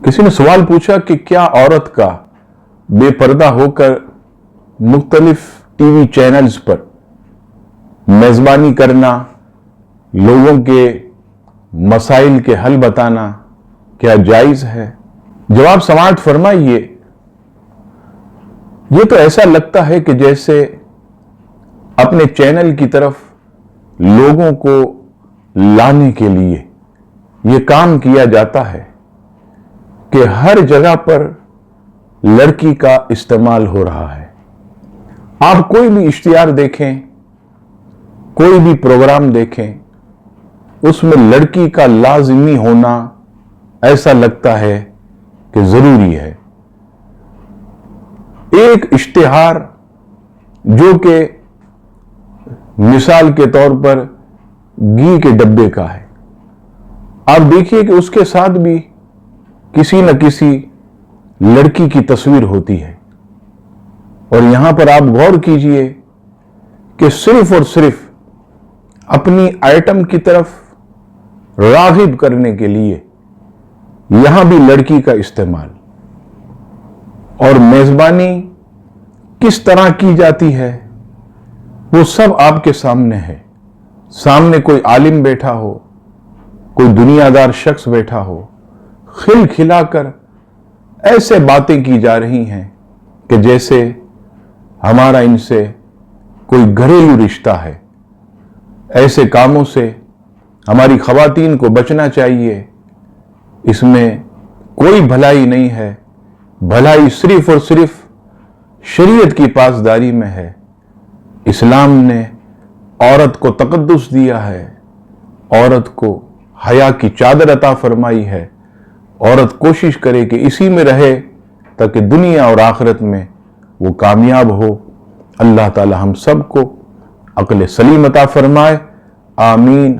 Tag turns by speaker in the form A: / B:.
A: किसी ने सवाल पूछा कि क्या औरत का बेपर्दा होकर मुख्तलिफ टीवी चैनल्स पर मेजबानी करना, लोगों के मसाइल के हल बताना क्या जायज है? जवाब समाअत फरमाइए। ये तो ऐसा लगता है कि जैसे अपने चैनल की तरफ लोगों को लाने के लिए ये काम किया जाता है कि हर जगह पर लड़की का इस्तेमाल हो रहा है। आप कोई भी इश्तिहार देखें, कोई भी प्रोग्राम देखें, उसमें लड़की का लाजिमी होना ऐसा लगता है कि जरूरी है। एक इश्तिहार जो कि मिसाल के तौर पर घी के डब्बे का है, आप देखिए कि उसके साथ भी किसी न किसी लड़की की तस्वीर होती है। और यहां पर आप गौर कीजिए कि सिर्फ और सिर्फ अपनी आइटम की तरफ राग़िब करने के लिए यहां भी लड़की का इस्तेमाल। और मेजबानी किस तरह की जाती है वो सब आपके सामने है। सामने कोई आलिम बैठा हो, कोई दुनियादार शख्स बैठा हो, खिलखिलाकर ऐसे बातें की जा रही हैं कि जैसे हमारा इनसे कोई घरेलू रिश्ता है। ऐसे कामों से हमारी ख़वातीन को बचना चाहिए। इसमें कोई भलाई नहीं है। भलाई सिर्फ और सिर्फ शरीयत की पासदारी में है। इस्लाम ने औरत को तक़द्दुस दिया है, औरत को हया की चादर अता फरमाई है। औरत कोशिश करे कि इसी में रहे ताकि दुनिया और आखिरत में वो कामयाब हो। अल्लाह ताला हम सबको अक्ल सलीम अता फरमाए। आमीन।